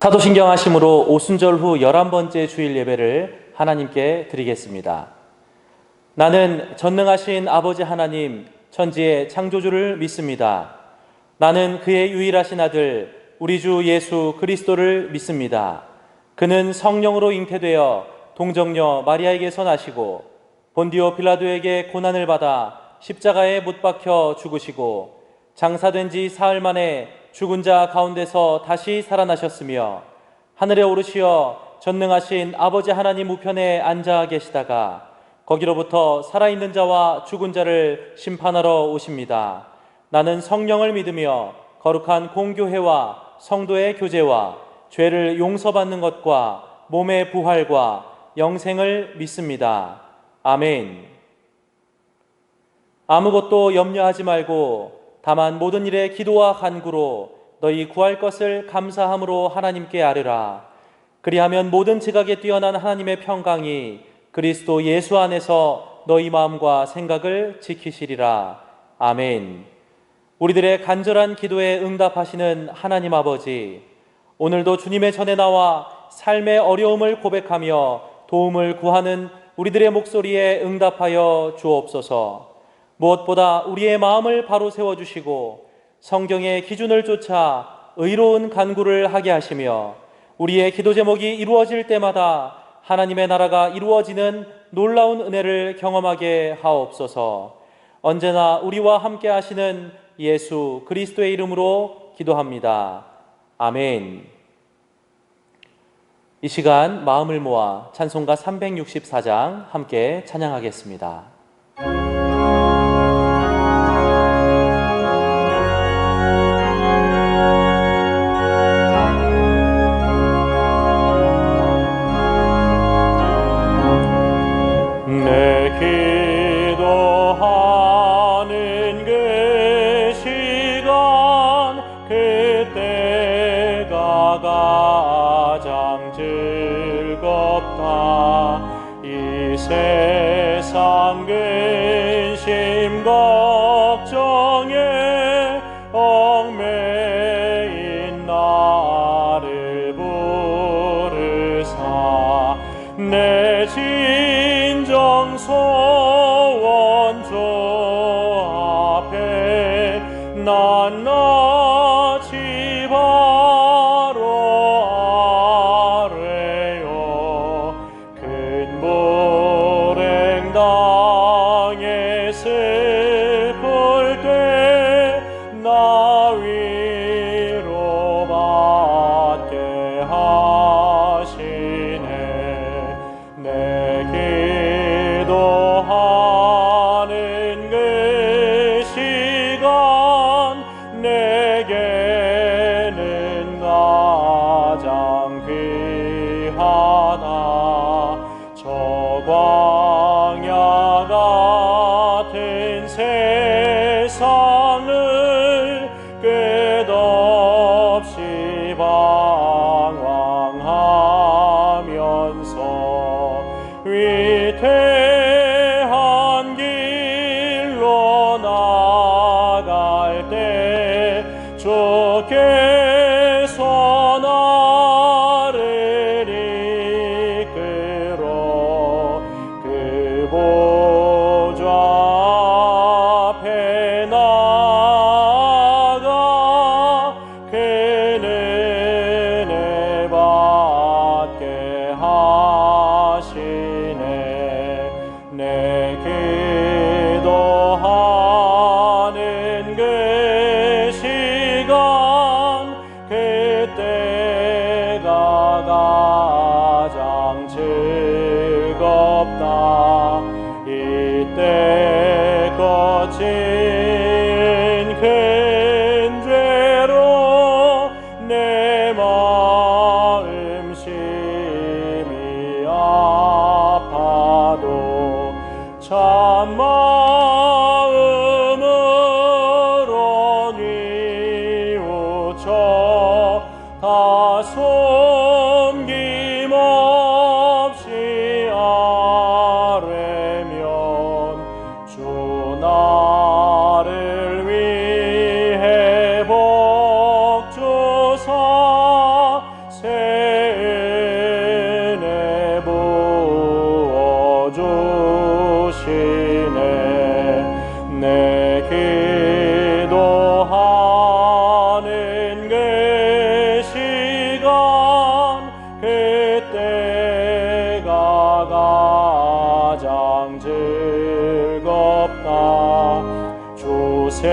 사도신경 하심으로 오순절 후 11번째 주일 예배를 하나님께 드리겠습니다. 나는 전능하신 아버지 하나님 천지의 창조주를 믿습니다. 나는 그의 유일하신 아들 우리 주 예수 그리스도를 믿습니다. 그는 성령으로 잉태되어 동정녀 마리아에게서 나시고 본디오 빌라도에게 고난을 받아 십자가에 못 박혀 죽으시고 장사된 지 사흘 만에 죽은 자 가운데서 다시 살아나셨으며 하늘에 오르시어 전능하신 아버지 하나님 우편에 앉아 계시다가 거기로부터 살아있는 자와 죽은 자를 심판하러 오십니다. 나는 성령을 믿으며 거룩한 공교회와 성도의 교제와 죄를 용서받는 것과 몸의 부활과 영생을 믿습니다. 아멘. 아무것도 염려하지 말고 다만 모든 일에 기도와 간구로 너희 구할 것을 감사함으로 하나님께 아뢰라. 그리하면 모든 지각에 뛰어난 하나님의 평강이 그리스도 예수 안에서 너희 마음과 생각을 지키시리라. 아멘. 우리들의 간절한 기도에 응답하시는 하나님 아버지, 오늘도 주님의 전에 나와 삶의 어려움을 고백하며 도움을 구하는 우리들의 목소리에 응답하여 주옵소서. 무엇보다 우리의 마음을 바로 세워주시고 성경의 기준을 쫓아 의로운 간구를 하게 하시며 우리의 기도 제목이 이루어질 때마다 하나님의 나라가 이루어지는 놀라운 은혜를 경험하게 하옵소서. 언제나 우리와 함께 하시는 예수 그리스도의 이름으로 기도합니다. 아멘. 이 시간 마음을 모아 찬송가 364장 함께 찬양하겠습니다. 세상 근심 걱정에 얽매인 나를 부르사 내 진정 소원 주 앞에 낱낱이 바로 아뢰요. 땅에 슬플 때 나 위로받게 하시네. 내 기도하는 그 시간 내게는 가장 귀하다. 저 광야 같은 세상을 끝없이 방황하면서 위태한 길로 나갈 때 주께서 나를 이끌어 그 보좌 앞에 나가 그 은혜 받게 하시네. 내 기도하는 그 시간 숨김없이 아뢰면 주 나를 위해 복 주사 새 은혜 부어 주시네. 내 기도하는 그 시간 그때가 가장 즐겁다. 주 세상에서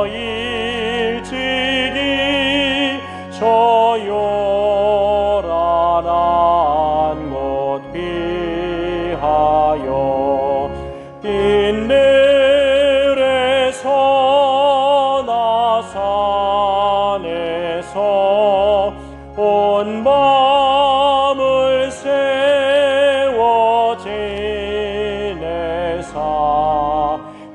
일찍이 저 요란한 곳 피하여 빈들에서 나 산에서 온 밤을 세워 지내사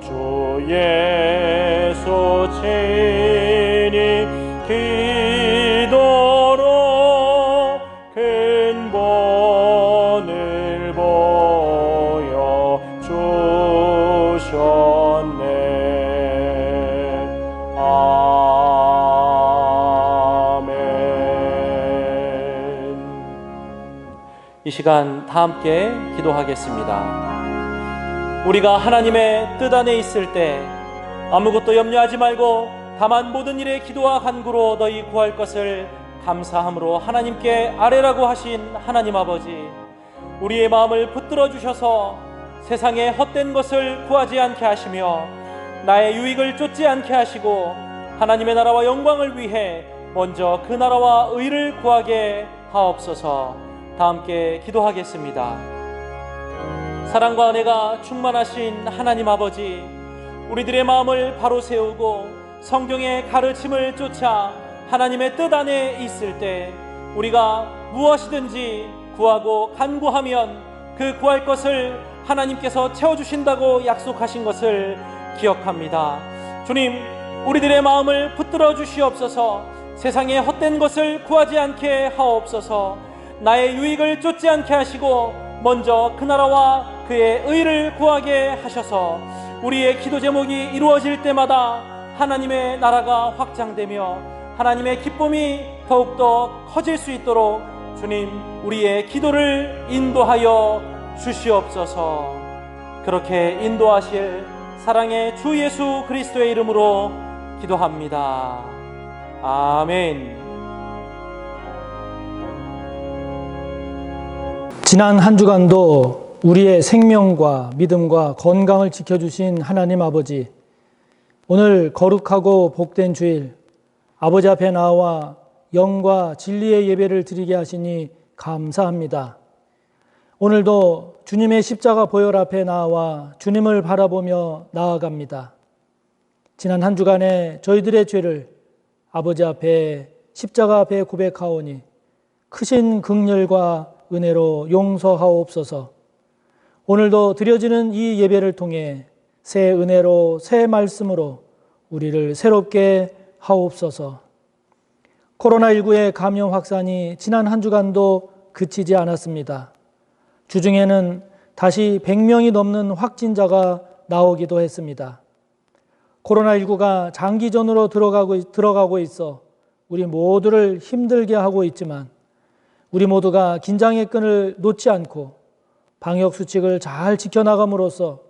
주 예수 친히 기도로 큰 본을 보여 주셨네. 아멘. 이 시간 다 함께 기도하겠습니다. 우리가 하나님의 뜻 안에 있을 때 아무것도 염려하지 말고 다만 모든 일에 기도와 간구로 너희 구할 것을 감사함으로 하나님께 아뢰라고 하신 하나님 아버지, 우리의 마음을 붙들어 주셔서 세상에 헛된 것을 구하지 않게 하시며 나의 유익을 쫓지 않게 하시고 하나님의 나라와 영광을 위해 먼저 그 나라와 의를 구하게 하옵소서. 다 함께 기도하겠습니다. 사랑과 은혜가 충만하신 하나님 아버지, 우리들의 마음을 바로 세우고 성경의 가르침을 쫓아 하나님의 뜻 안에 있을 때 우리가 무엇이든지 구하고 간구하면 그 구할 것을 하나님께서 채워주신다고 약속하신 것을 기억합니다. 주님, 우리들의 마음을 붙들어 주시옵소서. 세상의 헛된 것을 구하지 않게 하옵소서. 나의 유익을 쫓지 않게 하시고 먼저 그 나라와 그의 의를 구하게 하셔서 우리의 기도 제목이 이루어질 때마다 하나님의 나라가 확장되며 하나님의 기쁨이 더욱더 커질 수 있도록 주님, 우리의 기도를 인도하여 주시옵소서. 그렇게 인도하실 사랑의 주 예수 그리스도의 이름으로 기도합니다. 아멘. 지난 한 주간도 우리의 생명과 믿음과 건강을 지켜주신 하나님 아버지, 오늘 거룩하고 복된 주일 아버지 앞에 나와 영과 진리의 예배를 드리게 하시니 감사합니다. 오늘도 주님의 십자가 보혈 앞에 나와 주님을 바라보며 나아갑니다. 지난 한 주간에 저희들의 죄를 아버지 앞에 십자가 앞에 고백하오니 크신 긍휼과 은혜로 용서하옵소서. 오늘도 드려지는 이 예배를 통해 새 은혜로 새 말씀으로 우리를 새롭게 하옵소서. 코로나19의 감염 확산이 지난 한 주간도 그치지 않았습니다. 주중에는 다시 100명이 넘는 확진자가 나오기도 했습니다. 코로나19가 장기전으로 들어가고 있어 우리 모두를 힘들게 하고 있지만 우리 모두가 긴장의 끈을 놓지 않고 방역수칙을 잘 지켜나감으로써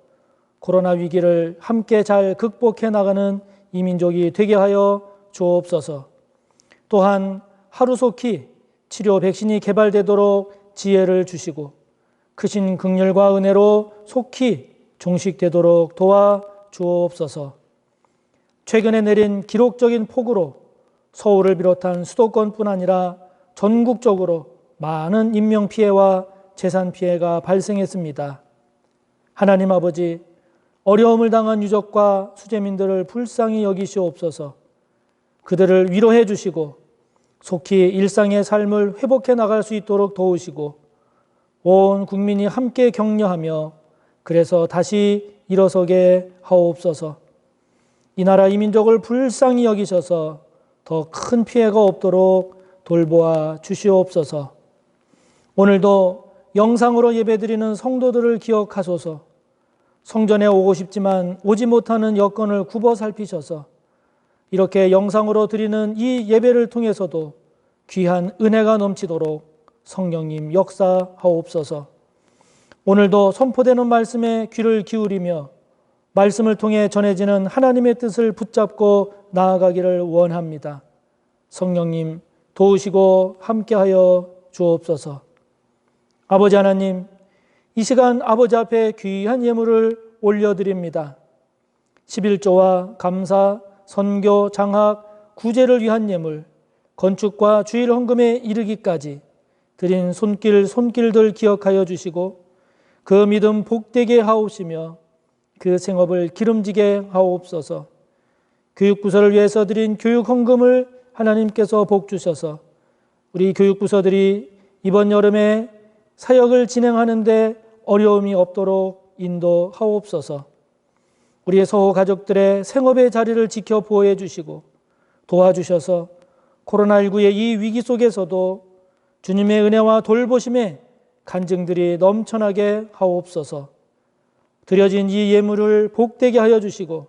코로나 위기를 함께 잘 극복해 나가는 이 민족이 되게 하여 주옵소서. 또한 하루속히 치료 백신이 개발되도록 지혜를 주시고 크신 긍휼과 은혜로 속히 종식되도록 도와 주옵소서. 최근에 내린 기록적인 폭우로 서울을 비롯한 수도권뿐 아니라 전국적으로 많은 인명피해와 재산피해가 발생했습니다. 하나님 아버지, 어려움을 당한 유족과 수재민들을 불쌍히 여기시옵소서. 그들을 위로해 주시고 속히 일상의 삶을 회복해 나갈 수 있도록 도우시고 온 국민이 함께 격려하며 그래서 다시 일어서게 하옵소서. 이 나라 이 민족을 불쌍히 여기셔서 더 큰 피해가 없도록 돌보아 주시옵소서. 오늘도 영상으로 예배드리는 성도들을 기억하소서. 성전에 오고 싶지만 오지 못하는 여건을 굽어 살피셔서 이렇게 영상으로 드리는 이 예배를 통해서도 귀한 은혜가 넘치도록 성령님 역사하옵소서. 오늘도 선포되는 말씀에 귀를 기울이며 말씀을 통해 전해지는 하나님의 뜻을 붙잡고 나아가기를 원합니다. 성령님 도우시고 함께하여 주옵소서. 아버지 하나님, 이 시간 아버지 앞에 귀한 예물을 올려드립니다. 11조와 감사, 선교, 장학, 구제를 위한 예물, 건축과 주일 헌금에 이르기까지 드린 손길들 기억하여 주시고 그 믿음 복되게 하옵시며 그 생업을 기름지게 하옵소서. 교육부서를 위해서 드린 교육 헌금을 하나님께서 복 주셔서 우리 교육부서들이 이번 여름에 사역을 진행하는데 어려움이 없도록 인도하옵소서. 우리의 서호 가족들의 생업의 자리를 지켜 보호해 주시고 도와주셔서 코로나19의 이 위기 속에서도 주님의 은혜와 돌보심에 간증들이 넘쳐나게 하옵소서. 드려진 이 예물을 복되게 하여 주시고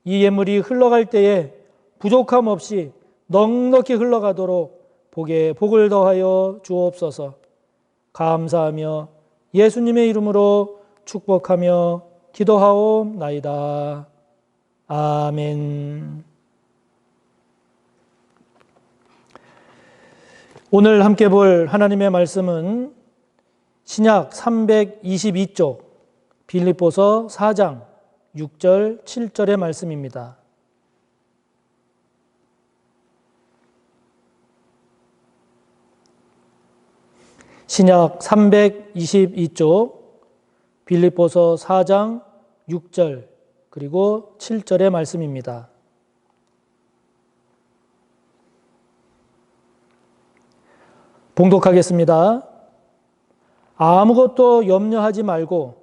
이 예물이 흘러갈 때에 부족함 없이 넉넉히 흘러가도록 복에 복을 더하여 주옵소서. 감사하며 예수님의 이름으로 축복하며 기도하옵나이다. 아멘. 오늘 함께 볼 하나님의 말씀은 신약 322쪽 빌립보서 4장 6절 7절의 말씀입니다. 신약 322쪽 빌립보서 4장 6절 그리고 7절의 말씀입니다. 봉독하겠습니다. 아무것도 염려하지 말고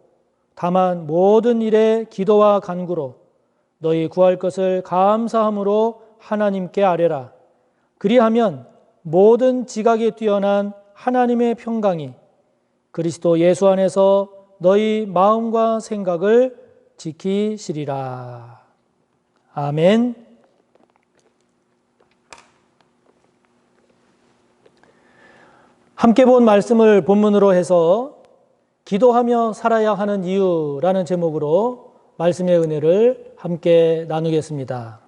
다만 모든 일에 기도와 간구로 너희 구할 것을 감사함으로 하나님께 아뢰라. 그리하면 모든 지각에 뛰어난 하나님의 평강이 그리스도 예수 안에서 너희 마음과 생각을 지키시리라. 아멘. 함께 본 말씀을 본문으로 해서 기도하며 살아야 하는 이유라는 제목으로 말씀의 은혜를 함께 나누겠습니다.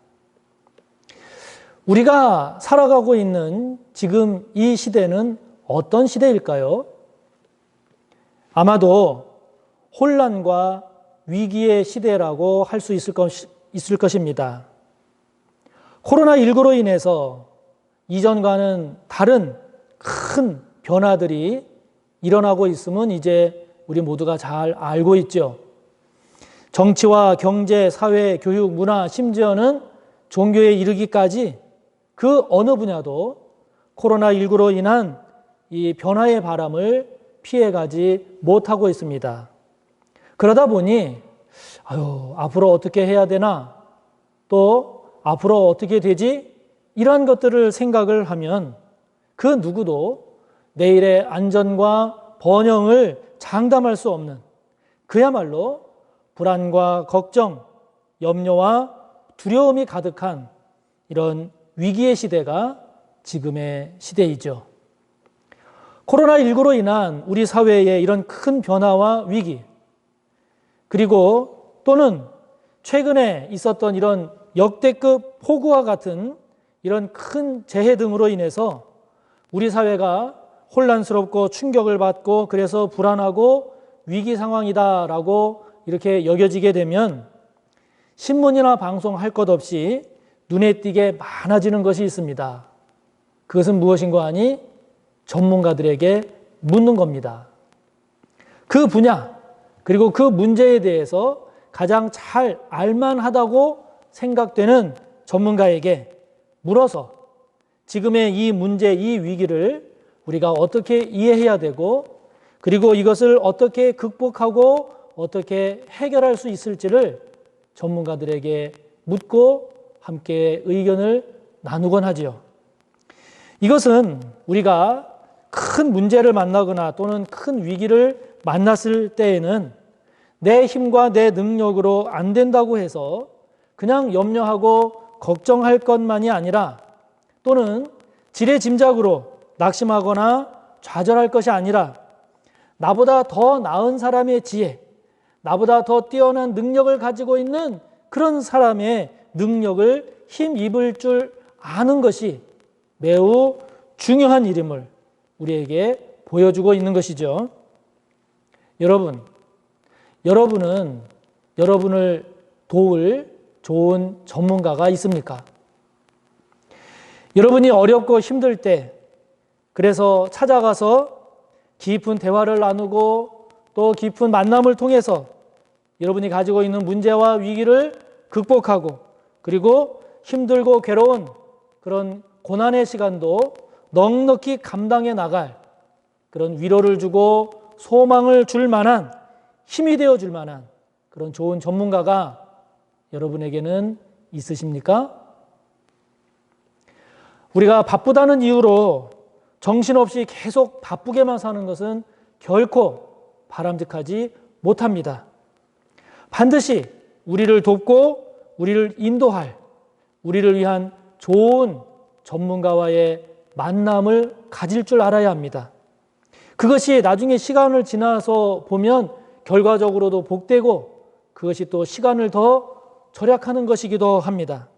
우리가 살아가고 있는 지금 이 시대는 어떤 시대일까요? 아마도 혼란과 위기의 시대라고 할 수 있을 것입니다. 코로나19로 인해서 이전과는 다른 큰 변화들이 일어나고 있음은 이제 우리 모두가 잘 알고 있죠. 정치와 경제, 사회, 교육, 문화, 심지어는 종교에 이르기까지 그 어느 분야도 코로나19로 인한 이 변화의 바람을 피해가지 못하고 있습니다. 그러다 보니 앞으로 어떻게 해야 되나, 또 앞으로 어떻게 되지? 이러한 것들을 생각을 하면 그 누구도 내일의 안전과 번영을 장담할 수 없는 그야말로 불안과 걱정, 염려와 두려움이 가득한 이런 위기의 시대가 지금의 시대이죠. 코로나19로 인한 우리 사회의 이런 큰 변화와 위기, 그리고 또는 최근에 있었던 이런 역대급 폭우와 같은 이런 큰 재해 등으로 인해서 우리 사회가 혼란스럽고 충격을 받고 그래서 불안하고 위기 상황이다라고 이렇게 여겨지게 되면 신문이나 방송 할 것 없이 눈에 띄게 많아지는 것이 있습니다. 그것은 무엇인가 하니 전문가들에게 묻는 겁니다. 그 분야 그리고 그 문제에 대해서 가장 잘 알만하다고 생각되는 전문가에게 물어서 지금의 이 문제, 이 위기를 우리가 어떻게 이해해야 되고 그리고 이것을 어떻게 극복하고 어떻게 해결할 수 있을지를 전문가들에게 묻고 함께 의견을 나누곤 하지요. 이것은 우리가 큰 문제를 만나거나 또는 큰 위기를 만났을 때에는 내 힘과 내 능력으로 안 된다고 해서 그냥 염려하고 걱정할 것만이 아니라 또는 지레짐작으로 낙심하거나 좌절할 것이 아니라 나보다 더 나은 사람의 지혜, 나보다 더 뛰어난 능력을 가지고 있는 그런 사람의 능력을 힘입을 줄 아는 것이 매우 중요한 일임을 우리에게 보여주고 있는 것이죠. 여러분은 여러분을 도울 좋은 전문가가 있습니까? 여러분이 어렵고 힘들 때 그래서 찾아가서 깊은 대화를 나누고 또 깊은 만남을 통해서 여러분이 가지고 있는 문제와 위기를 극복하고 그리고 힘들고 괴로운 그런 고난의 시간도 넉넉히 감당해 나갈 그런 위로를 주고 소망을 줄 만한 힘이 되어 줄 만한 그런 좋은 전문가가 여러분에게는 있으십니까? 우리가 바쁘다는 이유로 정신없이 계속 바쁘게만 사는 것은 결코 바람직하지 못합니다. 반드시 우리를 돕고 우리를 인도할 우리를 위한 좋은 전문가와의 만남을 가질 줄 알아야 합니다. 그것이 나중에 시간을 지나서 보면 결과적으로도 복되고 그것이 또 시간을 더 절약하는 것이기도 합니다.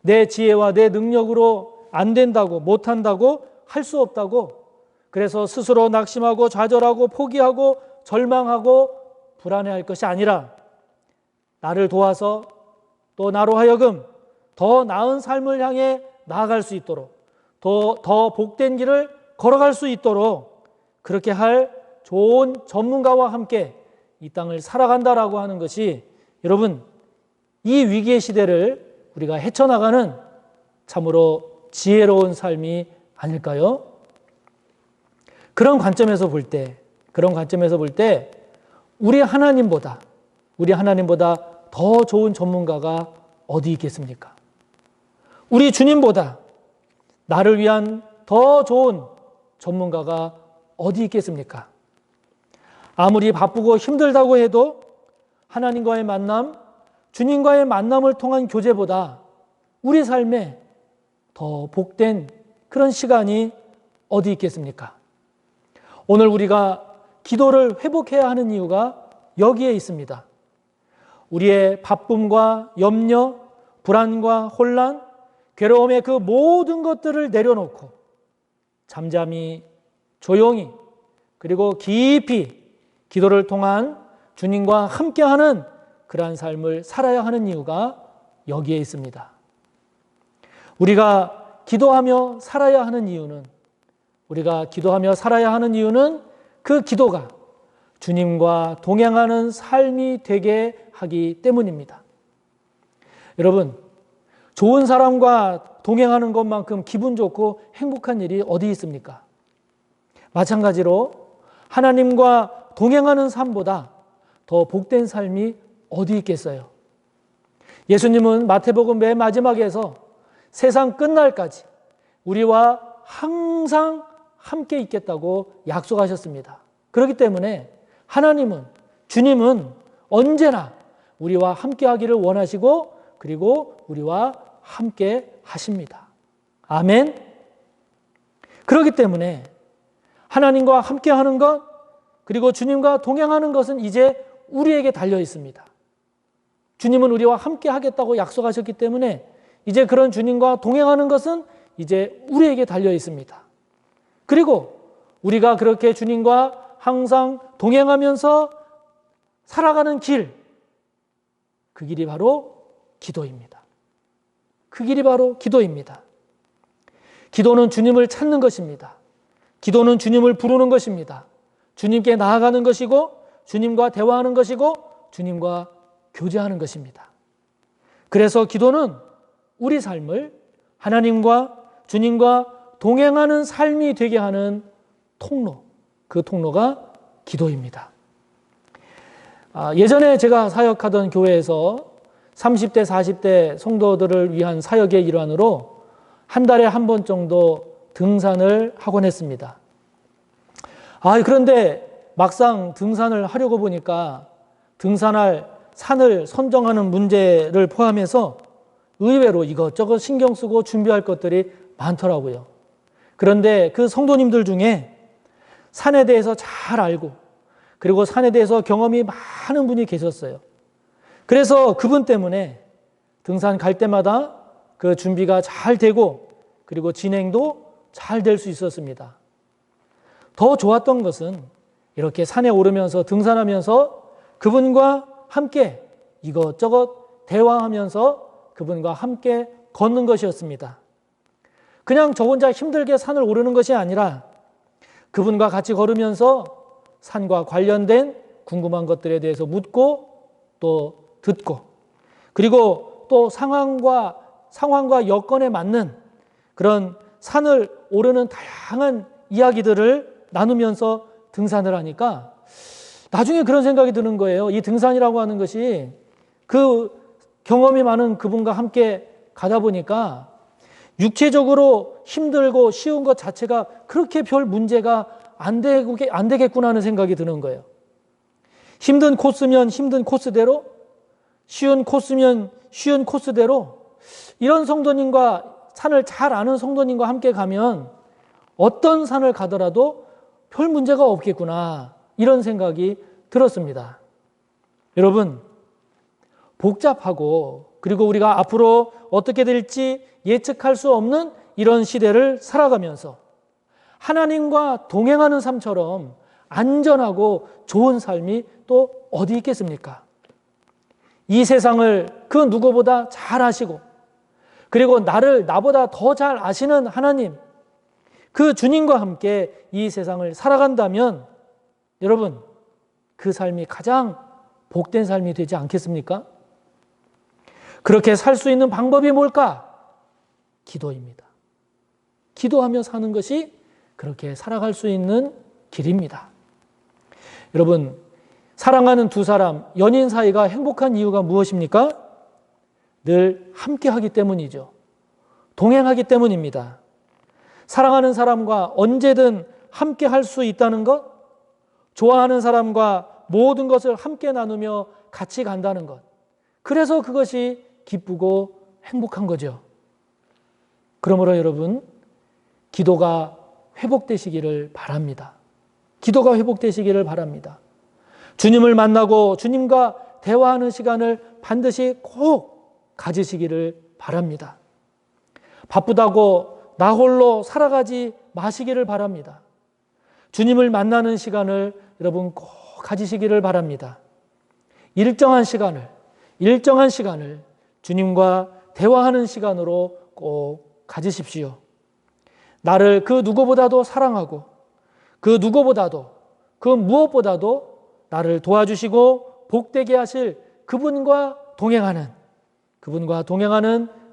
내 지혜와 내 능력으로 안 된다고 못한다고 할 수 없다고 그래서 스스로 낙심하고 좌절하고 포기하고 절망하고 불안해할 것이 아니라 나를 도와서 또 나로 하여금 더 나은 삶을 향해 나아갈 수 있도록 더 복된 길을 걸어갈 수 있도록 그렇게 할 좋은 전문가와 함께 이 땅을 살아간다라고 하는 것이 여러분 이 위기의 시대를 우리가 헤쳐나가는 참으로 지혜로운 삶이 아닐까요? 그런 관점에서 볼 때 우리 하나님보다 더 좋은 전문가가 어디 있겠습니까? 우리 주님보다 나를 위한 더 좋은 전문가가 어디 있겠습니까? 아무리 바쁘고 힘들다고 해도 하나님과의 만남, 주님과의 만남을 통한 교제보다 우리 삶에 더 복된 그런 시간이 어디 있겠습니까? 오늘 우리가 기도를 회복해야 하는 이유가 여기에 있습니다. 우리의 바쁨과 염려, 불안과 혼란, 괴로움의 그 모든 것들을 내려놓고 잠잠히 조용히 그리고 깊이 기도를 통한 주님과 함께하는 그러한 삶을 살아야 하는 이유가 여기에 있습니다. 우리가 기도하며 살아야 하는 이유는 그 기도가 주님과 동행하는 삶이 되게 하기 때문입니다. 여러분, 좋은 사람과 동행하는 것만큼 기분 좋고 행복한 일이 어디 있습니까? 마찬가지로 하나님과 동행하는 삶보다 더 복된 삶이 어디 있겠어요? 예수님은 마태복음 맨 마지막에서 세상 끝날까지 우리와 항상 함께 있겠다고 약속하셨습니다. 그렇기 때문에 주님은 언제나 우리와 함께 하기를 원하시고 그리고 우리와 함께 하십니다. 아멘. 그렇기 때문에 하나님과 함께 하는 것 그리고 주님과 동행하는 것은 이제 우리에게 달려 있습니다. 주님은 우리와 함께 하겠다고 약속하셨기 때문에 이제 그런 주님과 동행하는 것은 이제 우리에게 달려 있습니다. 그리고 우리가 그렇게 주님과 항상 동행하면서 살아가는 길, 그 길이 바로 기도입니다. 그 길이 바로 기도입니다. 기도는 주님을 찾는 것입니다. 기도는 주님을 부르는 것입니다. 주님께 나아가는 것이고 주님과 대화하는 것이고 주님과 교제하는 것입니다. 그래서 기도는 우리 삶을 하나님과 주님과 동행하는 삶이 되게 하는 통로, 그 통로가 기도입니다. 예전에 제가 사역하던 교회에서 30대, 40대 성도들을 위한 사역의 일환으로 한 달에 한 번 정도 등산을 하곤 했습니다. 그런데 막상 등산을 하려고 보니까 등산할 산을 선정하는 문제를 포함해서 의외로 이것저것 신경 쓰고 준비할 것들이 많더라고요. 그런데 그 성도님들 중에 산에 대해서 잘 알고 그리고 산에 대해서 경험이 많은 분이 계셨어요. 그래서 그분 때문에 등산 갈 때마다 그 준비가 잘 되고 그리고 진행도 잘 될 수 있었습니다. 더 좋았던 것은 이렇게 산에 오르면서 등산하면서 그분과 함께 이것저것 대화하면서 그분과 함께 걷는 것이었습니다. 그냥 저 혼자 힘들게 산을 오르는 것이 아니라 그분과 같이 걸으면서 산과 관련된 궁금한 것들에 대해서 묻고 또 듣고 그리고 또 상황과 여건에 맞는 그런 산을 오르는 다양한 이야기들을 나누면서 등산을 하니까 나중에 그런 생각이 드는 거예요. 이 등산이라고 하는 것이 그 경험이 많은 그분과 함께 가다 보니까 육체적으로 힘들고 쉬운 것 자체가 그렇게 별 문제가 안 되겠구나 하는 생각이 드는 거예요. 힘든 코스면 힘든 코스대로, 쉬운 코스면 쉬운 코스대로 이런 성도님과 산을 잘 아는 성도님과 함께 가면 어떤 산을 가더라도 별 문제가 없겠구나 이런 생각이 들었습니다. 여러분, 복잡하고 그리고 우리가 앞으로 어떻게 될지 예측할 수 없는 이런 시대를 살아가면서 하나님과 동행하는 삶처럼 안전하고 좋은 삶이 또 어디 있겠습니까? 이 세상을 그 누구보다 잘 아시고 그리고 나보다 더 잘 아시는 하나님, 그 주님과 함께 이 세상을 살아간다면 여러분, 그 삶이 가장 복된 삶이 되지 않겠습니까? 그렇게 살 수 있는 방법이 뭘까? 기도입니다. 기도하며 사는 것이 그렇게 살아갈 수 있는 길입니다. 여러분, 사랑하는 두 사람, 연인 사이가 행복한 이유가 무엇입니까? 늘 함께 하기 때문이죠. 동행하기 때문입니다. 사랑하는 사람과 언제든 함께 할 수 있다는 것, 좋아하는 사람과 모든 것을 함께 나누며 같이 간다는 것. 그래서 그것이 기쁘고 행복한 거죠. 그러므로 여러분, 기도가 회복되시기를 바랍니다. 기도가 회복되시기를 바랍니다. 주님을 만나고 주님과 대화하는 시간을 반드시 꼭 가지시기를 바랍니다. 바쁘다고 나 홀로 살아가지 마시기를 바랍니다. 주님을 만나는 시간을 여러분 꼭 가지시기를 바랍니다. 일정한 시간을 주님과 대화하는 시간으로 꼭 가지십시오. 나를 그 누구보다도 사랑하고 그 누구보다도 그 무엇보다도 나를 도와주시고 복되게 하실 그분과 동행하는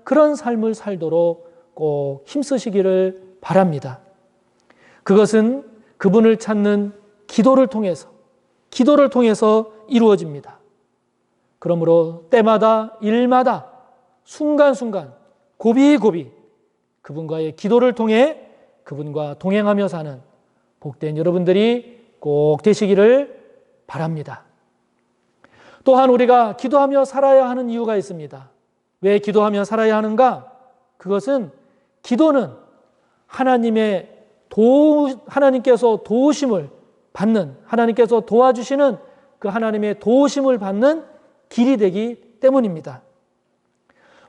그런 삶을 살도록 꼭 힘쓰시기를 바랍니다. 그것은 그분을 찾는 기도를 통해서 이루어집니다. 그러므로 때마다 일마다 순간순간 고비고비 그분과의 기도를 통해 그분과 동행하며 사는 복된 여러분들이 꼭 되시기를 바랍니다. 또한 우리가 기도하며 살아야 하는 이유가 있습니다. 왜 기도하며 살아야 하는가? 그것은 기도는 하나님께서 도우심을 받는, 하나님께서 도와주시는 그 하나님의 도우심을 받는 길이 되기 때문입니다.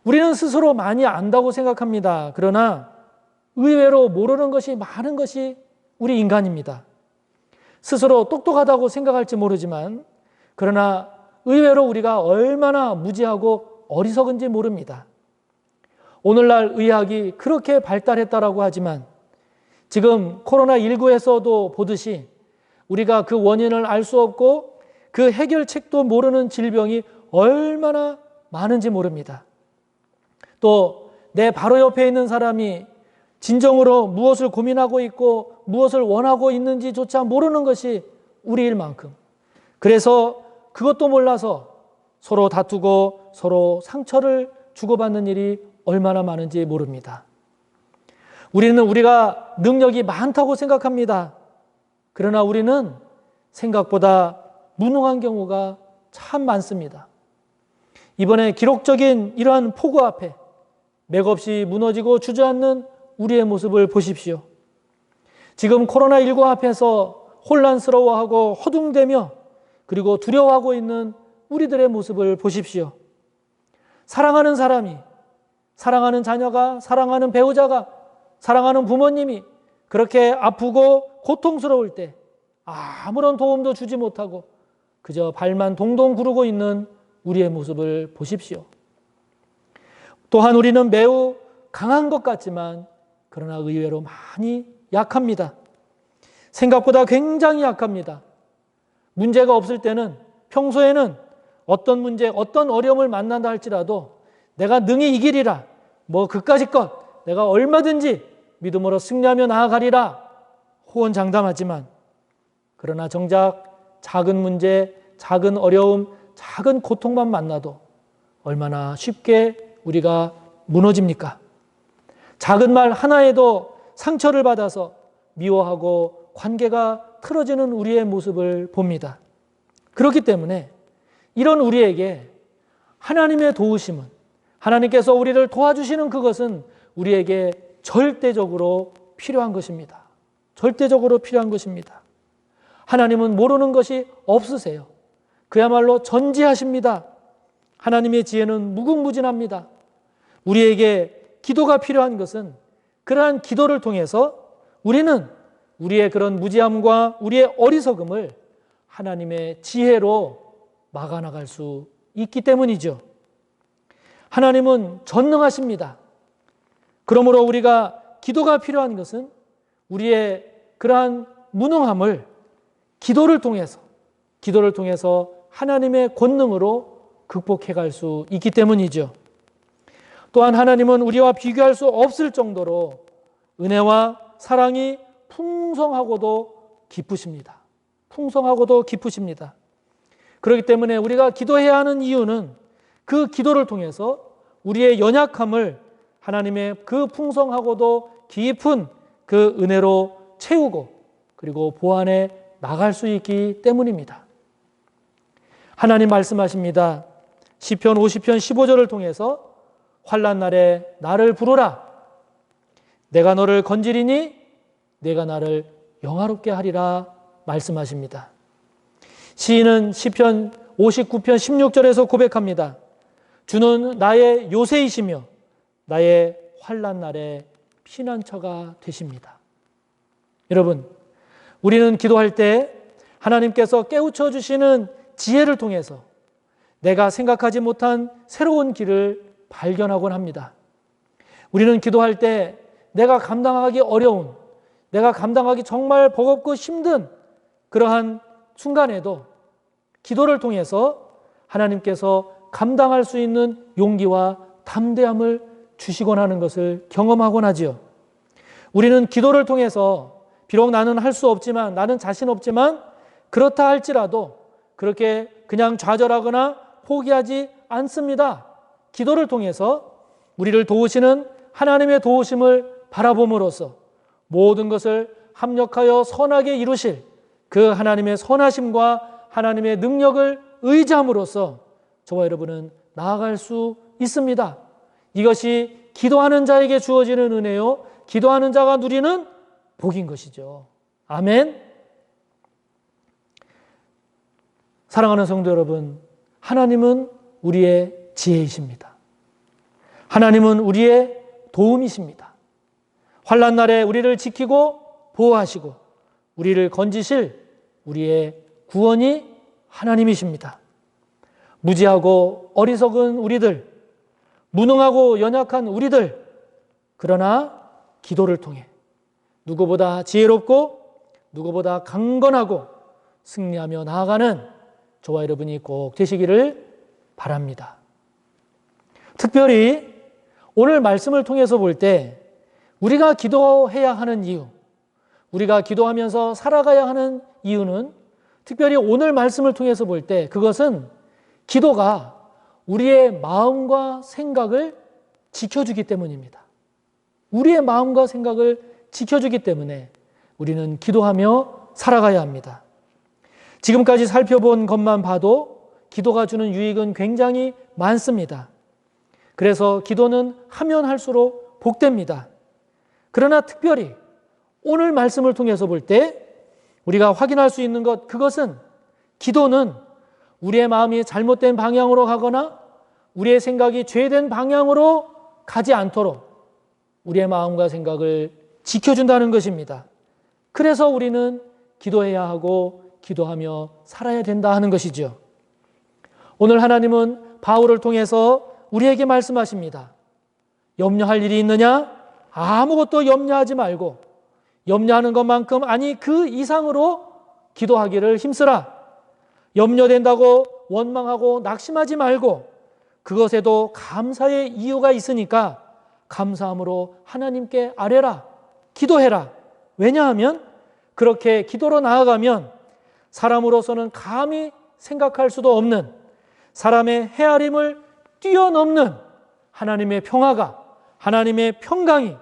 우리는 스스로 많이 안다고 생각합니다. 그러나 의외로 모르는 것이 많은 것이 우리 인간입니다. 스스로 똑똑하다고 생각할지 모르지만 그러나 의외로 우리가 얼마나 무지하고 어리석은지 모릅니다. 오늘날 의학이 그렇게 발달했다라고 하지만 지금 코로나19에서도 보듯이 우리가 그 원인을 알 수 없고 그 해결책도 모르는 질병이 얼마나 많은지 모릅니다. 또 내 바로 옆에 있는 사람이 진정으로 무엇을 고민하고 있고 무엇을 원하고 있는지조차 모르는 것이 우리일 만큼, 그래서 그것도 몰라서 서로 다투고 서로 상처를 주고받는 일이 얼마나 많은지 모릅니다. 우리는 우리가 능력이 많다고 생각합니다. 그러나 우리는 생각보다 무능한 경우가 참 많습니다. 이번에 기록적인 이러한 폭우 앞에 맥없이 무너지고 주저앉는 우리의 모습을 보십시오. 지금 코로나19 앞에서 혼란스러워하고 허둥대며 그리고 두려워하고 있는 우리들의 모습을 보십시오. 사랑하는 사람이, 사랑하는 자녀가, 사랑하는 배우자가, 사랑하는 부모님이 그렇게 아프고 고통스러울 때 아무런 도움도 주지 못하고 그저 발만 동동 구르고 있는 우리의 모습을 보십시오. 또한 우리는 매우 강한 것 같지만 그러나 의외로 많이 약합니다. 생각보다 굉장히 약합니다. 문제가 없을 때는 평소에는 어떤 문제, 어떤 어려움을 만난다 할지라도 내가 능히 이기리라, 그까짓것 내가 얼마든지 믿음으로 승리하며 나아가리라 호언장담하지만 그러나 정작 작은 문제, 작은 어려움, 작은 고통만 만나도 얼마나 쉽게 우리가 무너집니까? 작은 말 하나에도 상처를 받아서 미워하고 관계가 틀어지는 우리의 모습을 봅니다. 그렇기 때문에 이런 우리에게 하나님의 도우심은, 하나님께서 우리를 도와주시는 그것은 우리에게 절대적으로 필요한 것입니다. 절대적으로 필요한 것입니다. 하나님은 모르는 것이 없으세요. 그야말로 전지하십니다. 하나님의 지혜는 무궁무진합니다. 우리에게 기도가 필요한 것은 그러한 기도를 통해서 우리는 우리의 그런 무지함과 우리의 어리석음을 하나님의 지혜로 막아나갈 수 있기 때문이죠. 하나님은 전능하십니다. 그러므로 우리가 기도가 필요한 것은 우리의 그러한 무능함을 기도를 통해서 하나님의 권능으로 극복해 갈 수 있기 때문이죠. 또한 하나님은 우리와 비교할 수 없을 정도로 은혜와 사랑이 풍성하고도 기쁘십니다. 풍성하고도 기쁘십니다. 그렇기 때문에 우리가 기도해야 하는 이유는 그 기도를 통해서 우리의 연약함을 하나님의 그 풍성하고도 깊은 그 은혜로 채우고 그리고 보완해 나갈 수 있기 때문입니다. 하나님 말씀하십니다. 시편 50편 15절을 통해서 환난 날에 나를 부르라. 내가 너를 건지리니 내가 나를 영화롭게 하리라 말씀하십니다. 시인은 시편 59편 16절에서 고백합니다. 주는 나의 요새이시며 나의 환난 날에 피난처가 되십니다. 여러분, 우리는 기도할 때 하나님께서 깨우쳐 주시는 지혜를 통해서 내가 생각하지 못한 새로운 길을 발견하곤 합니다. 우리는 기도할 때 내가 감당하기 어려운, 내가 감당하기 정말 버겁고 힘든 그러한 순간에도 기도를 통해서 하나님께서 감당할 수 있는 용기와 담대함을 주시곤 하는 것을 경험하곤 하지요. 우리는 기도를 통해서 비록 나는 할 수 없지만, 나는 자신 없지만 그렇다 할지라도 그렇게 그냥 좌절하거나 포기하지 않습니다. 기도를 통해서 우리를 도우시는 하나님의 도우심을 바라봄으로써 모든 것을 합력하여 선하게 이루실 그 하나님의 선하심과 하나님의 능력을 의지함으로써 저와 여러분은 나아갈 수 있습니다. 이것이 기도하는 자에게 주어지는 은혜요, 기도하는 자가 누리는 복인 것이죠. 아멘. 사랑하는 성도 여러분, 하나님은 우리의 지혜이십니다. 하나님은 우리의 도움이십니다. 환난 날에 우리를 지키고 보호하시고 우리를 건지실 우리의 구원이 하나님이십니다. 무지하고 어리석은 우리들, 무능하고 연약한 우리들, 그러나 기도를 통해 누구보다 지혜롭고 누구보다 강건하고 승리하며 나아가는 저와 여러분이 꼭 되시기를 바랍니다. 특별히 오늘 말씀을 통해서 볼 때 우리가 기도해야 하는 이유, 우리가 기도하면서 살아가야 하는 이유는 특별히 오늘 말씀을 통해서 볼 때 그것은 기도가 우리의 마음과 생각을 지켜주기 때문입니다. 우리의 마음과 생각을 지켜주기 때문에 우리는 기도하며 살아가야 합니다. 지금까지 살펴본 것만 봐도 기도가 주는 유익은 굉장히 많습니다. 그래서 기도는 하면 할수록 복됩니다. 그러나 특별히 오늘 말씀을 통해서 볼 때 우리가 확인할 수 있는 것, 그것은 기도는 우리의 마음이 잘못된 방향으로 가거나 우리의 생각이 죄된 방향으로 가지 않도록 우리의 마음과 생각을 지켜준다는 것입니다. 그래서 우리는 기도해야 하고 기도하며 살아야 된다 하는 것이죠. 오늘 하나님은 바울을 통해서 우리에게 말씀하십니다. 염려할 일이 있느냐? 아무것도 염려하지 말고 염려하는 것만큼 아니 그 이상으로 기도하기를 힘쓰라. 염려된다고 원망하고 낙심하지 말고 그것에도 감사의 이유가 있으니까 감사함으로 하나님께 아뢰라. 기도해라. 왜냐하면 그렇게 기도로 나아가면 사람으로서는 감히 생각할 수도 없는 사람의 헤아림을 뛰어넘는 하나님의 평화가, 하나님의 평강이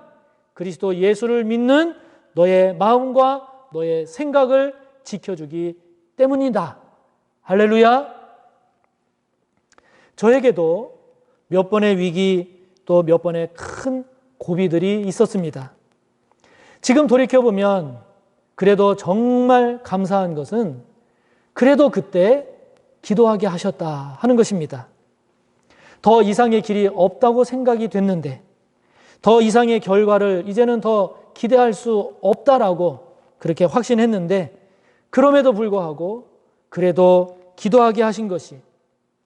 그리스도 예수를 믿는 너의 마음과 너의 생각을 지켜주기 때문이다. 할렐루야. 저에게도 몇 번의 위기 또 몇 번의 큰 고비들이 있었습니다. 지금 돌이켜보면 그래도 정말 감사한 것은 그래도 그때 기도하게 하셨다 하는 것입니다. 더 이상의 길이 없다고 생각이 됐는데 더 이상의 결과를 이제는 더 기대할 수 없다라고 그렇게 확신했는데 그럼에도 불구하고 그래도 기도하게 하신 것이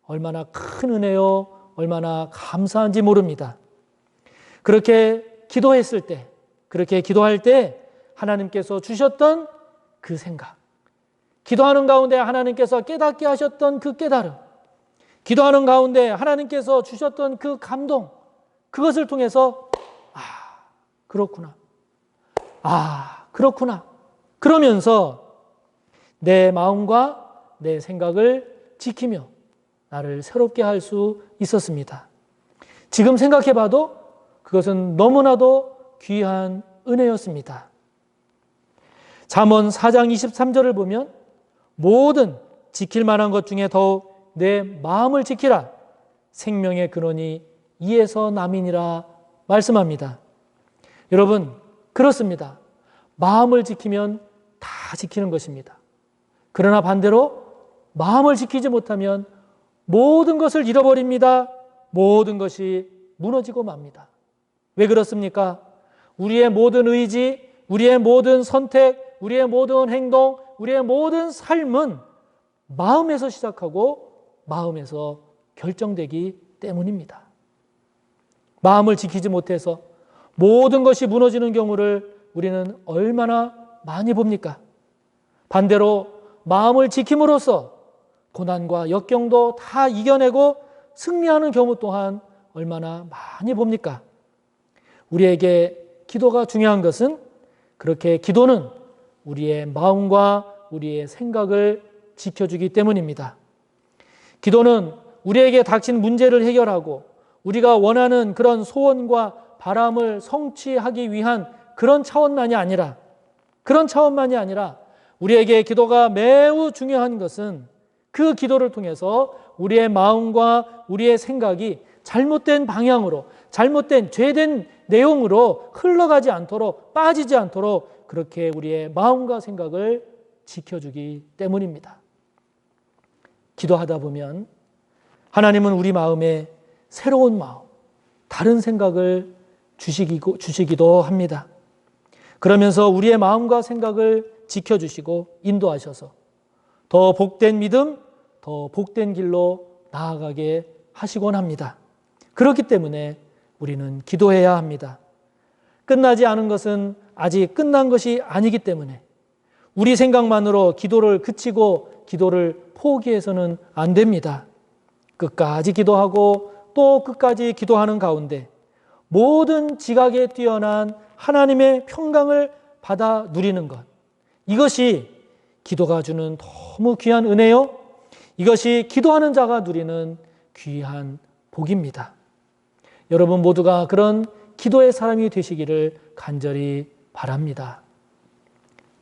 얼마나 큰 은혜요, 얼마나 감사한지 모릅니다. 그렇게 기도했을 때, 그렇게 기도할 때 하나님께서 주셨던 그 생각, 기도하는 가운데 하나님께서 깨닫게 하셨던 그 깨달음, 기도하는 가운데 하나님께서 주셨던 그 감동, 그것을 통해서 그렇구나. 그렇구나. 그러면서 내 마음과 내 생각을 지키며 나를 새롭게 할 수 있었습니다. 지금 생각해 봐도 그것은 너무나도 귀한 은혜였습니다. 잠언 4장 23절을 보면 모든 지킬 만한 것 중에 더욱 내 마음을 지키라. 생명의 근원이 이에서 남이니라 말씀합니다. 여러분, 그렇습니다. 마음을 지키면 다 지키는 것입니다. 그러나 반대로 마음을 지키지 못하면 모든 것을 잃어버립니다. 모든 것이 무너지고 맙니다. 왜 그렇습니까? 우리의 모든 의지, 우리의 모든 선택, 우리의 모든 행동, 우리의 모든 삶은 마음에서 시작하고 마음에서 결정되기 때문입니다. 마음을 지키지 못해서 모든 것이 무너지는 경우를 우리는 얼마나 많이 봅니까? 반대로 마음을 지킴으로써 고난과 역경도 다 이겨내고 승리하는 경우 또한 얼마나 많이 봅니까? 우리에게 기도가 중요한 것은 그렇게 기도는 우리의 마음과 우리의 생각을 지켜주기 때문입니다. 기도는 우리에게 닥친 문제를 해결하고 우리가 원하는 그런 소원과 바람을 성취하기 위한 그런 차원만이 아니라 우리에게 기도가 매우 중요한 것은 그 기도를 통해서 우리의 마음과 우리의 생각이 잘못된 방향으로, 잘못된 죄된 내용으로 흘러가지 않도록, 빠지지 않도록 그렇게 우리의 마음과 생각을 지켜주기 때문입니다. 기도하다 보면 하나님은 우리 마음에 새로운 마음, 다른 생각을 주시기도 합니다. 그러면서 우리의 마음과 생각을 지켜주시고 인도하셔서 더 복된 믿음, 더 복된 길로 나아가게 하시곤 합니다. 그렇기 때문에 우리는 기도해야 합니다. 끝나지 않은 것은 아직 끝난 것이 아니기 때문에 우리 생각만으로 기도를 그치고 기도를 포기해서는 안 됩니다. 끝까지 기도하고 또 끝까지 기도하는 가운데 모든 지각에 뛰어난 하나님의 평강을 받아 누리는 것, 이것이 기도가 주는 너무 귀한 은혜요, 이것이 기도하는 자가 누리는 귀한 복입니다. 여러분 모두가 그런 기도의 사람이 되시기를 간절히 바랍니다.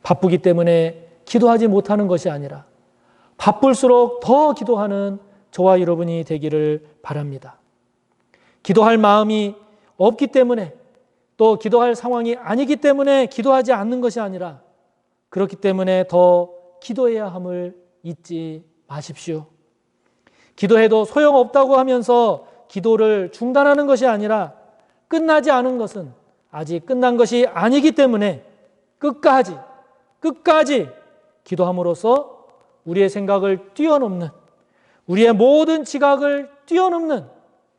바쁘기 때문에 기도하지 못하는 것이 아니라 바쁠수록 더 기도하는 저와 여러분이 되기를 바랍니다. 기도할 마음이 없기 때문에 또 기도할 상황이 아니기 때문에 기도하지 않는 것이 아니라 그렇기 때문에 더 기도해야 함을 잊지 마십시오. 기도해도 소용없다고 하면서 기도를 중단하는 것이 아니라 끝나지 않은 것은 아직 끝난 것이 아니기 때문에 끝까지 기도함으로써 우리의 생각을 뛰어넘는, 우리의 모든 지각을 뛰어넘는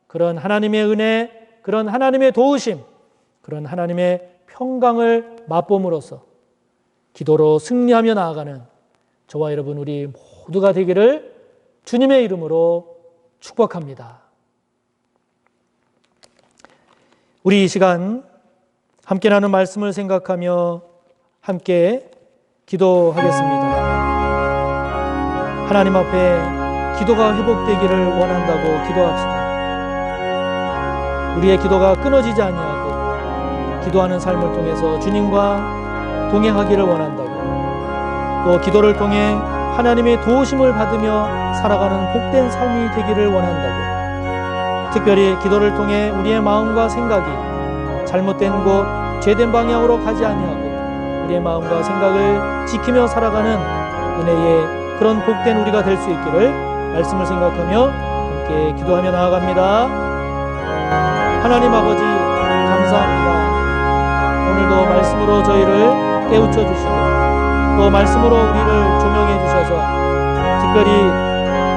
그런 하나님의 은혜, 그런 하나님의 도우심, 그런 하나님의 평강을 맛봄으로써 기도로 승리하며 나아가는 저와 여러분 우리 모두가 되기를 주님의 이름으로 축복합니다. 우리 이 시간 함께 나눈 말씀을 생각하며 함께 기도하겠습니다. 하나님 앞에 기도가 회복되기를 원한다고 기도합시다. 우리의 기도가 끊어지지 아니하고 기도하는 삶을 통해서 주님과 동행하기를 원한다고, 또 기도를 통해 하나님의 도우심을 받으며 살아가는 복된 삶이 되기를 원한다고, 특별히 기도를 통해 우리의 마음과 생각이 잘못된 곳, 죄된 방향으로 가지 아니하고 우리의 마음과 생각을 지키며 살아가는 은혜의 그런 복된 우리가 될 수 있기를 말씀을 생각하며 함께 기도하며 나아갑니다. 하나님 아버지 감사합니다. 오늘도 말씀으로 저희를 깨우쳐 주시고 또 말씀으로 우리를 조명해 주셔서 특별히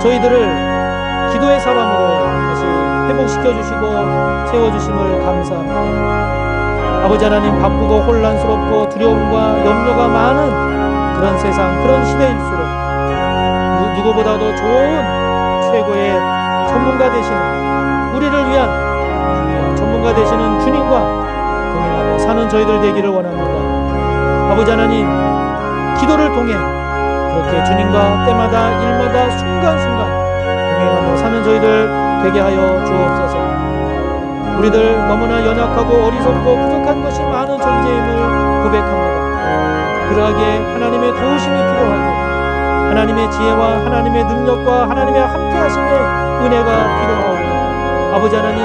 저희들을 기도의 사람으로 다시 회복시켜 주시고 세워주심을 감사합니다. 아버지 하나님, 바쁘고 혼란스럽고 두려움과 염려가 많은 그런 세상, 그런 시대일수록 누구보다도 좋은 최고의 전문가 되시는, 우리를 위한 전문가 되시는 주님과 동행하며 사는 저희들 되기를 원합니다. 아버지 하나님, 기도를 통해 그렇게 주님과 때마다 일마다 순간순간 동행하며 사는 저희들 되게 하여 주옵소서. 우리들 너무나 연약하고 어리석고 부족한 것이 많은 존재임을 고백합니다. 그러하기에 하나님의 도우심이 필요하고 하나님의 지혜와 하나님의 능력과 하나님의 함께하심의 은혜가 필요하오니 아버지 하나님,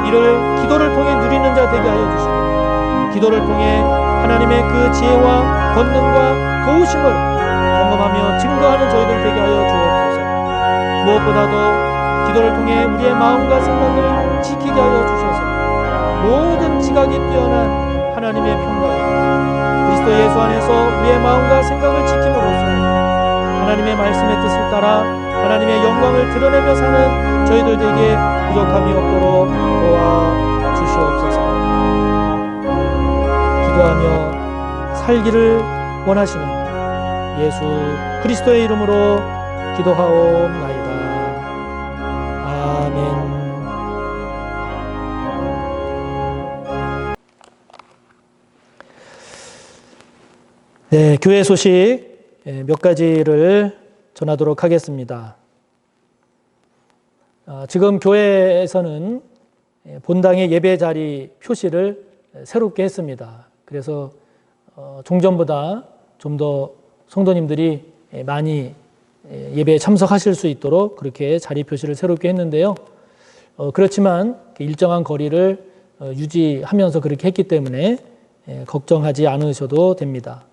이를 기도를 통해 누리는 자 되게 하여 주시고 기도를 통해 하나님의 그 지혜와 권능과 도우심을 경험하며 증거하는 저희들 되게 하여 주옵소서. 무엇보다도 기도를 통해 우리의 마음과 생각을 지키게 하여 주셔서 모든 지각이 뛰어난 하나님의 평강이 그리스도 예수 안에서 우리의 마음과 생각을 지킴으로써 하나님의 말씀의 뜻을 따라 하나님의 영광을 드러내며 사는 저희들 되게 부족함이 없도록 도와 주시옵소서. 기도하며 살기를 원하시는 예수 그리스도의 이름으로 기도하옵나이다. 아멘. 네, 교회 소식 몇 가지를 전하도록 하겠습니다. 지금 교회에서는 본당의 예배 자리 표시를 새롭게 했습니다. 그래서 종전보다 좀 더 성도님들이 많이 예배에 참석하실 수 있도록 그렇게 자리 표시를 새롭게 했는데요. 그렇지만 일정한 거리를 유지하면서 그렇게 했기 때문에 걱정하지 않으셔도 됩니다.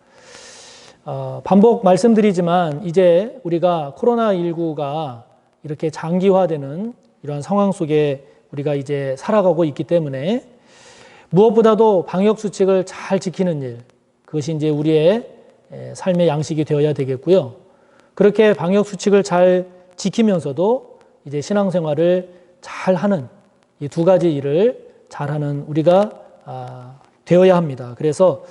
반복 말씀드리지만 이제 우리가 코로나19가 이렇게 장기화되는 이러한 상황 속에 우리가 이제 살아가고 있기 때문에 무엇보다도 방역 수칙을 잘 지키는 일, 그것이 이제 우리의 삶의 양식이 되어야 되겠고요. 그렇게 방역 수칙을 잘 지키면서도 이제 신앙생활을 잘 하는 이 두 가지 일을 잘 하는 우리가 되어야 합니다. 그래서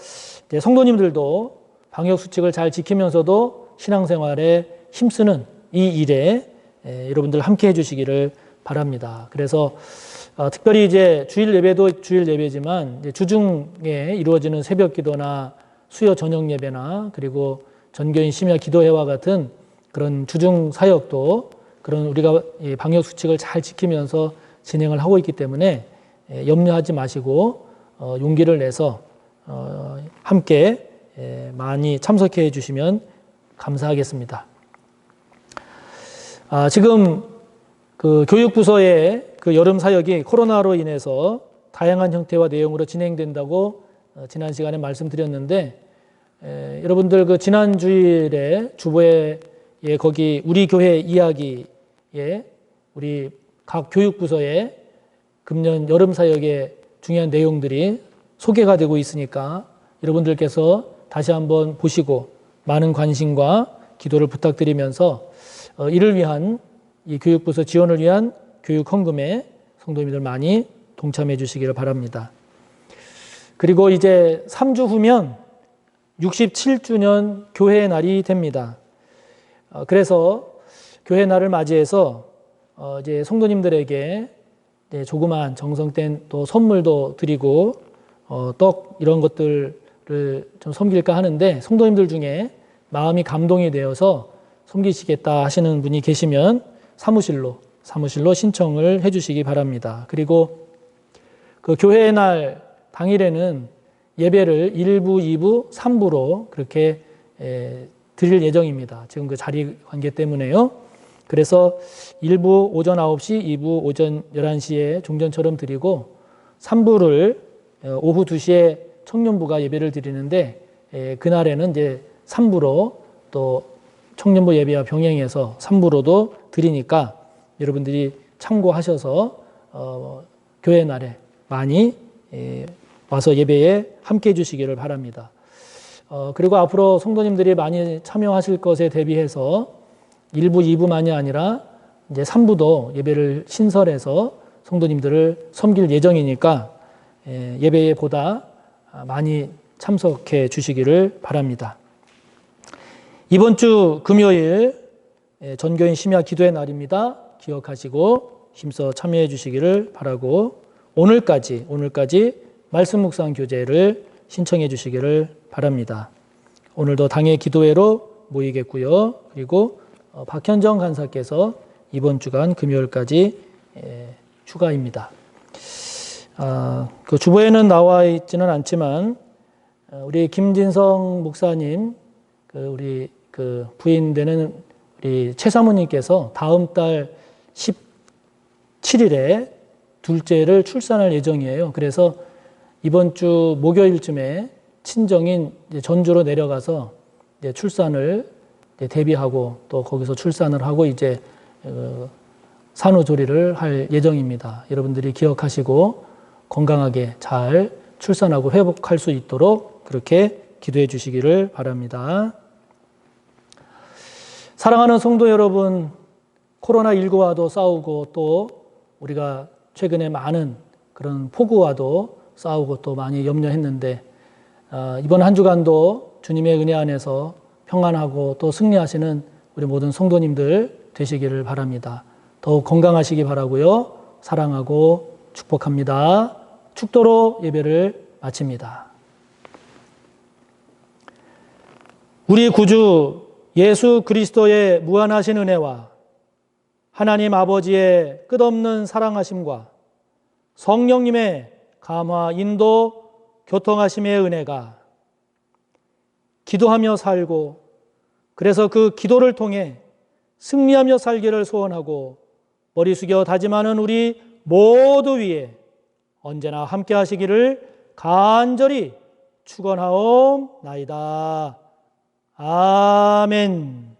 이제 성도님들도 방역 수칙을 잘 지키면서도 신앙생활에 힘쓰는 이 일에 여러분들 함께 해주시기를 바랍니다. 그래서 특별히 이제 주일 예배도 주일 예배지만 이제 주중에 이루어지는 새벽 기도나 수요 저녁 예배나 그리고 전교인 심야 기도회와 같은 그런 주중 사역도 그런 우리가 방역 수칙을 잘 지키면서 진행을 하고 있기 때문에 염려하지 마시고 용기를 내서 함께 많이 참석해 주시면 감사하겠습니다. 지금 그 교육부서의 그 여름 사역이 코로나로 인해서 다양한 형태와 내용으로 진행된다고 지난 시간에 말씀드렸는데, 여러분들 그 지난 주일에 주보에 거기 우리 교회 이야기에 우리 각 교육부서의 금년 여름 사역의 중요한 내용들이 소개가 되고 있으니까 여러분들께서 다시 한번 보시고 많은 관심과 기도를 부탁드리면서 이를 위한 이 교육부서 지원을 위한 교육 헌금에 성도님들 많이 동참해 주시기를 바랍니다. 그리고 이제 3주 후면 67주년 교회의 날이 됩니다. 그래서 교회 날을 맞이해서 이제 성도님들에게 조그만 정성된 또 선물도 드리고 떡 이런 것들을 좀 섬길까 하는데, 성도님들 중에 마음이 감동이 되어서 섬기시겠다 하시는 분이 계시면 사무실로 신청을 해 주시기 바랍니다. 그리고 그 교회의 날 당일에는 예배를 1부, 2부, 3부로 그렇게 드릴 예정입니다. 지금 그 자리 관계 때문에요. 그래서 1부 오전 9시, 2부 오전 11시에 종전처럼 드리고 3부를 오후 2시에 청년부가 예배를 드리는데, 그날에는 이제 3부로 또 청년부 예배와 병행해서 3부로도 드리니까 여러분들이 참고하셔서 교회 날에 많이 와서 예배에 함께 해주시기를 바랍니다. 그리고 앞으로 성도님들이 많이 참여하실 것에 대비해서 1부, 2부만이 아니라 이제 3부도 예배를 신설해서 성도님들을 섬길 예정이니까 예배에 보다 많이 참석해 주시기를 바랍니다. 이번 주 금요일 전교인 심야 기도의 날입니다. 기억하시고 힘써 참여해 주시기를 바라고, 오늘까지 말씀 묵상 교제를 신청해 주시기를 바랍니다. 오늘도 당의 기도회로 모이겠고요. 그리고 박현정 간사께서 이번 주간 금요일까지 휴가입니다. 그 주보에는 나와 있지는 않지만 우리 김진성 목사님, 우리 그 부인 되는 우리 최 사모님께서 다음 달 17일에 둘째를 출산할 예정이에요. 그래서 이번 주 목요일쯤에 친정인 전주로 내려가서 이제 출산을 대비하고 또 거기서 출산을 하고 이제 산후조리를 할 예정입니다. 여러분들이 기억하시고 건강하게 잘 출산하고 회복할 수 있도록 그렇게 기도해 주시기를 바랍니다. 사랑하는 성도 여러분, 코로나19와도 싸우고 또 우리가 최근에 많은 그런 폭우와도 싸우고 또 많이 염려했는데, 이번 한 주간도 주님의 은혜 안에서 평안하고 또 승리하시는 우리 모든 성도님들 되시기를 바랍니다. 더욱 건강하시기 바라고요. 사랑하고 축복합니다. 축도로 예배를 마칩니다. 우리 구주 예수 그리스도의 무한하신 은혜와 하나님 아버지의 끝없는 사랑하심과 성령님의 감화, 인도, 교통하심의 은혜가 기도하며 살고, 그래서 그 기도를 통해 승리하며 살기를 소원하고 머리 숙여 다짐하는 우리 모두 위에 언제나 함께 하시기를 간절히 축원하옵나이다. 아멘.